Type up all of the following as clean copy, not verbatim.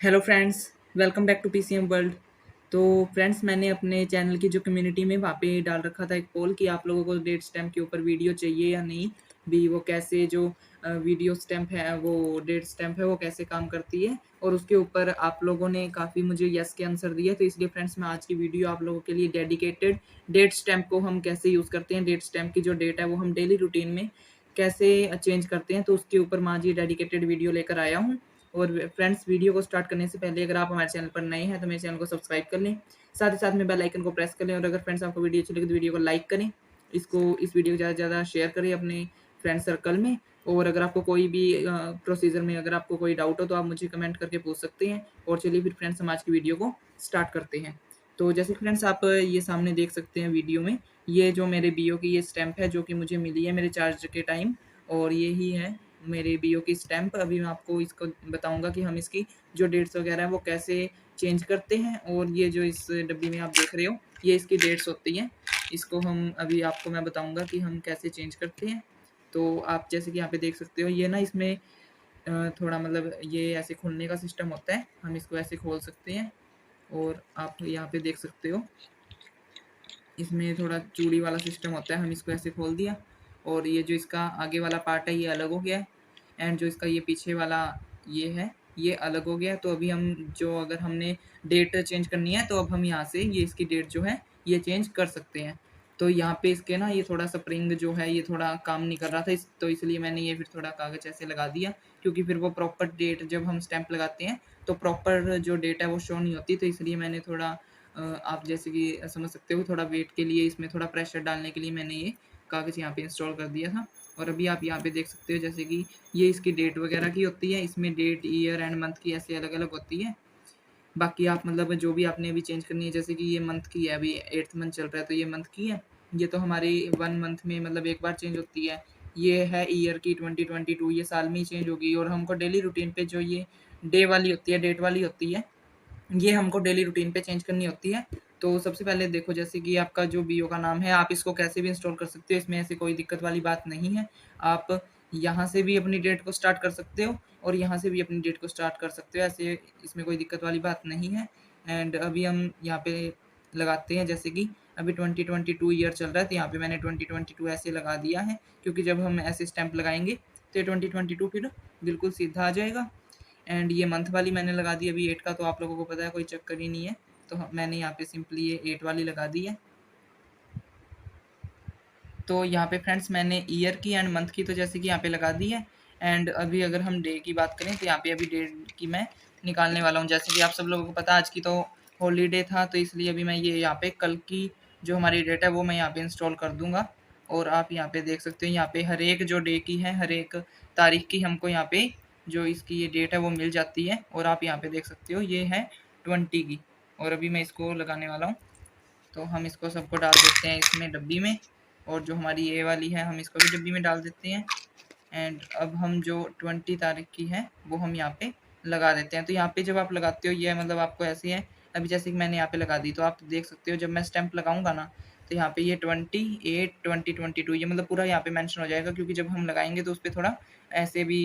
Hello friends, welcome back to PCM world. तो friends, मैंने अपने चैनल की जो कम्युनिटी में वहाँ पे डाल रखा था एक पोल कि आप लोगों को डेट स्टैम्प के ऊपर वीडियो चाहिए या नहीं। भी वो कैसे जो वीडियो स्टैम्प है, वो डेट स्टैम्प है, वो कैसे काम करती है। और उसके ऊपर आप लोगों ने काफ़ी मुझे यस के आंसर दिए। तो इसलिए फ्रेंड्स, मैं आज की वीडियो आप लोगों के लिए डेडिकेटेड डेट स्टैम्प को हम कैसे यूज़ करते हैं, डेट स्टैम्प की जो डेट है वो हम डेली रूटीन में कैसे चेंज करते हैं, तो उसके ऊपर मैं आज ये डेडिकेटेड वीडियो लेकर आया हूँ। और फ्रेंड्स, वीडियो को स्टार्ट करने से पहले अगर आप हमारे चैनल पर नए हैं तो मेरे चैनल को सब्सक्राइब कर लें, साथ ही साथ में बेल आइकन को प्रेस कर लें। और अगर फ्रेंड्स आपको वीडियो अच्छी लगे तो वीडियो को लाइक करें, इस वीडियो को ज़्यादा से ज़्यादा शेयर करें अपने फ्रेंड सर्कल में। और अगर आपको कोई भी प्रोसीजर में अगर आपको कोई डाउट हो तो आप मुझे कमेंट करके पूछ सकते हैं। और चलिए फिर फ्रेंड्स, हम आज की वीडियो को स्टार्ट करते हैं। तो जैसे फ्रेंड्स, आप ये सामने देख सकते हैं वीडियो में, ये जो मेरे बीओ की ये स्टैम्प है जो कि मुझे मिली है मेरे चार्ज के टाइम। और ये ही है मेरे बीओ की स्टैम्प। अभी मैं आपको इसको बताऊंगा कि हम इसकी जो डेट्स वगैरह है वो कैसे चेंज करते हैं। और ये जो इस डब्बी में आप देख रहे हो, ये इसकी डेट्स होती हैं। इसको हम अभी आपको मैं बताऊंगा कि हम कैसे चेंज करते हैं। तो आप जैसे कि यहाँ पे देख सकते हो, ये ना इसमें थोड़ा मतलब ये ऐसे खोलने का सिस्टम होता है, हम इसको ऐसे खोल सकते हैं। और आप यहाँ पे देख सकते हो, इसमें थोड़ा चूड़ी वाला सिस्टम होता है, हम इसको ऐसे खोल दिया। और ये जो इसका आगे वाला पार्ट है ये अलग हो गया है। एंड जो इसका ये पीछे वाला ये है, ये अलग हो गया है। तो अभी हम जो अगर हमने डेट चेंज करनी है तो अब हम यहाँ से ये इसकी डेट जो है ये चेंज कर सकते हैं। तो यहाँ पे इसके ना ये थोड़ा स्प्रिंग जो है ये थोड़ा काम नहीं कर रहा था, तो इसलिए मैंने ये फिर थोड़ा कागज ऐसे लगा दिया। क्योंकि फिर वो प्रॉपर डेट जब हम स्टैंप लगाते हैं तो प्रॉपर जो डेट है वो शो नहीं होती। तो इसलिए मैंने थोड़ा आप जैसे कि समझ सकते हो, थोड़ा वेट के लिए इसमें थोड़ा प्रेशर डालने के लिए मैंने ये कागज़ यहाँ पे इंस्टॉल कर दिया था। और अभी आप यहाँ पे देख सकते हो जैसे कि ये इसकी डेट वगैरह की होती है, इसमें डेट, ईयर एंड मंथ की ऐसे अलग अलग होती है। बाकी आप मतलब जो भी आपने अभी चेंज करनी है, जैसे कि ये मंथ की है, अभी 8th मंथ चल रहा है तो ये मंथ की है। ये तो हमारी 1 मंथ में मतलब एक बार चेंज होती है। ये है ईयर की 2022, ये साल में ही चेंज होगी। और हमको डेली रूटीन पे जो ये डे वाली होती है, डेट वाली होती है, ये हमको डेली रूटीन पे चेंज करनी होती है। तो सबसे पहले देखो, जैसे कि आपका जो बीओ का नाम है, आप इसको कैसे भी इंस्टॉल कर सकते हो, इसमें ऐसी कोई दिक्कत वाली बात नहीं है। आप यहाँ से भी अपनी डेट को स्टार्ट कर सकते हो और यहाँ से भी अपनी डेट को स्टार्ट कर सकते हो, ऐसे इसमें कोई दिक्कत वाली बात नहीं है। एंड अभी हम यहाँ पे लगाते हैं, जैसे कि अभी 2022 ईयर चल रहा है तो यहाँ पे मैंने 2022 ऐसे लगा दिया है। क्योंकि जब हम ऐसे स्टैंप लगाएंगे तो ये 2022 फिर बिल्कुल सीधा आ जाएगा। एंड ये मंथ वाली मैंने लगा दी अभी 8 का, तो आप लोगों को पता है कोई चक्कर ही नहीं है। तो मैंने यहाँ पे सिंपली ये 8 वाली लगा दी है। तो यहाँ पे फ्रेंड्स मैंने ईयर की एंड मंथ की तो जैसे कि यहाँ पे लगा दी है। एंड अभी अगर हम डे की बात करें तो यहाँ पे अभी डे की मैं निकालने वाला हूँ। जैसे कि आप सब लोगों को पता है आज की तो हॉलीडे था, तो इसलिए अभी मैं ये यहाँ पे कल की जो हमारी डेट है वो मैं यहाँ पे इंस्टॉल कर दूंगा। और आप यहाँ पे देख सकते हो, यहाँ पे हर एक जो डे की है, हर एक तारीख की हमको यहाँ पे जो इसकी ये डेट है वो मिल जाती है। और आप यहाँ पे देख सकते हो ये है 20 की। और अभी मैं इसको लगाने वाला हूँ, तो हम इसको सबको डाल देते हैं इसमें डब्बी में। और जो हमारी ये वाली है हम इसको भी डब्बी में डाल देते हैं। एंड अब हम जो 20 तारीख की है वो हम यहाँ पे लगा देते हैं। तो यहाँ पे जब आप लगाते हो ये मतलब आपको ऐसे है, अभी जैसे कि मैंने यहाँ पे लगा दी तो आप देख सकते हो जब मैं स्टैंप लगाऊंगा ना तो यहाँ पे ये 28/20/22 ये मतलब पूरा यहाँ पे मेंशन हो जाएगा। क्योंकि जब हम लगाएंगे तो उस पर थोड़ा ऐसे भी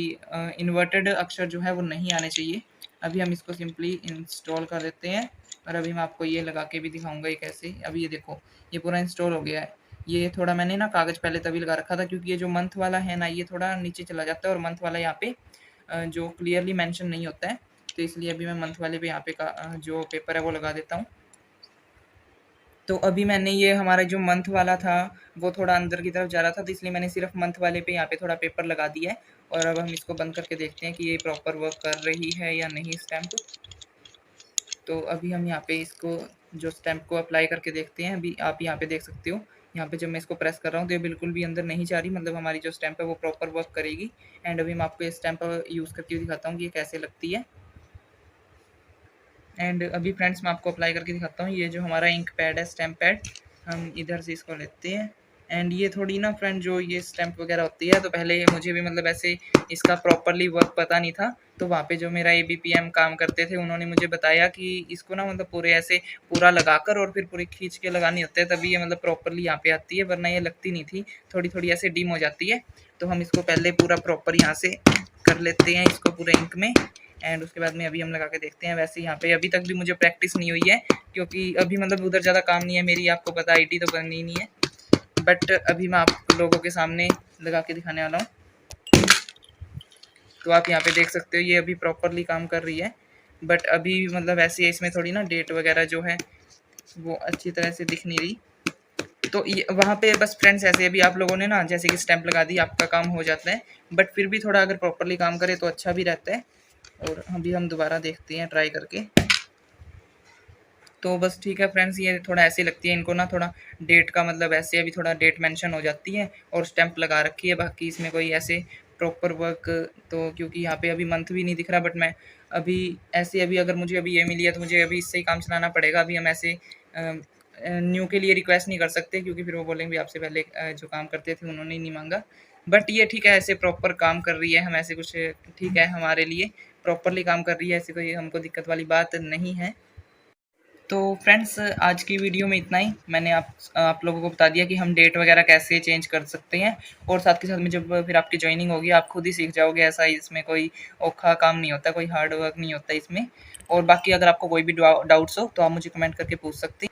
इन्वर्टेड अक्षर जो है वो नहीं आने चाहिए। अभी हम इसको सिंपली इंस्टॉल कर देते हैं। और अभी मैं आपको ये लगा के भी दिखाऊंगा ये कैसे। अभी ये देखो, ये पूरा इंस्टॉल हो गया है। ये थोड़ा मैंने ना कागज़ पहले तभी लगा रखा था क्योंकि ये जो मंथ वाला है ना ये थोड़ा नीचे चला जाता है और मंथ वाला यहाँ पे जो क्लियरली मेंशन नहीं होता है। तो इसलिए अभी मैं मंथ वाले पे यहाँ पे जो पेपर है वो लगा देता हूँ। तो अभी मैंने ये हमारा जो मंथ वाला था वो थोड़ा अंदर की तरफ जा रहा था, तो इसलिए मैंने सिर्फ मंथ वाले पे यहाँ पे थोड़ा पेपर लगा दिया है। और अब हम इसको बंद करके देखते हैं कि ये प्रॉपर वर्क कर रही है या नहीं स्टैम्प। तो अभी हम यहाँ पे इसको जो स्टैम्प को अप्लाई करके देखते हैं। अभी आप यहाँ पे देख सकते हो, यहाँ पे जब मैं इसको प्रेस कर रहा हूँ तो ये बिल्कुल भी अंदर नहीं जा रही, मतलब हमारी जो स्टैम्प है वो प्रॉपर वर्क करेगी। एंड अभी मैं आपको ये स्टैम्प यूज़ करके दिखाता हूँ कि ये कैसे लगती है। एंड अभी फ्रेंड्स मैं आपको अप्लाई करके दिखाता हूँ। ये जो हमारा इंक पैड है, स्टैम्प पैड, हम इधर से इसको लेते हैं। एंड ये थोड़ी ना फ्रेंड जो ये स्टैम्प वगैरह होती है, तो पहले मुझे भी मतलब ऐसे इसका प्रॉपरली वर्क पता नहीं था। तो वहाँ पे जो मेरा ABPM काम करते थे उन्होंने मुझे बताया कि इसको ना मतलब पूरे ऐसे पूरा लगाकर और फिर पूरी खींच के लगानी होती है, तभी ये मतलब प्रॉपरली यहाँ पे आती है, वरना ये लगती नहीं थी, थोड़ी थोड़ी ऐसे डिम हो जाती है। तो हम इसको पहले पूरा प्रॉपर यहाँ से कर लेते हैं इसको पूरे इंक में। एंड उसके बाद में अभी हम लगा के देखते हैं। वैसे यहाँ पे अभी तक भी मुझे प्रैक्टिस नहीं हुई है, क्योंकि अभी मतलब उधर ज़्यादा काम नहीं है मेरी, आपको पता आईटी तो करनी ही नहीं है। बट अभी मैं आप लोगों के सामने लगा के दिखाने वाला हूँ। तो आप यहाँ पे देख सकते हो ये अभी प्रॉपरली काम कर रही है, बट अभी मतलब ऐसे इसमें थोड़ी ना डेट वगैरह जो है वो अच्छी तरह से दिख नहीं रही। तो ये वहाँ पे बस फ्रेंड्स ऐसे अभी आप लोगों ने ना जैसे कि स्टैंप लगा दी, आपका काम हो जाता है, बट फिर भी थोड़ा अगर प्रॉपरली काम करे तो अच्छा भी रहता है। और अभी हम दोबारा देखते हैं ट्राई करके। तो बस ठीक है फ्रेंड्स, ये थोड़ा ऐसी लगती है इनको ना, थोड़ा डेट का मतलब ऐसे अभी थोड़ा डेट मेंशन हो जाती है और स्टैंप लगा रखी है, बाकी इसमें कोई ऐसे प्रॉपर वर्क तो क्योंकि यहाँ पे अभी मंथ भी नहीं दिख रहा, बट मैं अभी ऐसे अभी अगर मुझे अभी ये मिली है तो मुझे अभी इससे ही काम चलाना पड़ेगा। अभी हम ऐसे न्यू के लिए रिक्वेस्ट नहीं कर सकते, क्योंकि फिर वो बोलेंगे आपसे पहले जो काम करते थे उन्होंने ही नहीं मांगा। बट ये ठीक है, ऐसे प्रॉपर काम कर रही है, हम ऐसे कुछ ठीक है, हमारे लिए प्रॉपरली काम कर रही है, ऐसी कोई हमको दिक्कत वाली बात नहीं है। तो फ्रेंड्स आज की वीडियो में इतना ही। मैंने आप लोगों को बता दिया कि हम डेट वगैरह कैसे चेंज कर सकते हैं, और साथ के साथ में जब फिर आपकी ज्वाइनिंग होगी आप खुद ही सीख जाओगे। ऐसा इसमें कोई औखा काम नहीं होता, कोई हार्ड वर्क नहीं होता इसमें। और बाकी अगर आपको कोई भी डाउट्स हो तो आप मुझे कमेंट करके पूछ सकते हैं।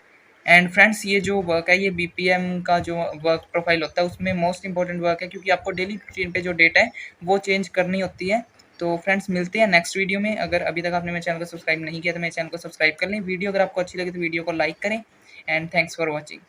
एंड फ्रेंड्स ये जो वर्क है, ये बीपीएम का जो वर्क प्रोफाइल होता है उसमें मोस्ट इंपॉर्टेंट वर्क है, क्योंकि आपको डेली रूटीन पे जो डेटा है वो चेंज करनी होती है। तो फ्रेंड्स मिलते हैं नेक्स्ट वीडियो में। अगर अभी तक आपने मेरे चैनल को सब्सक्राइब नहीं किया तो मेरे चैनल को सब्सक्राइब कर लें। वीडियो अगर आपको अच्छी लगे तो वीडियो को लाइक करें। And thanks for watching.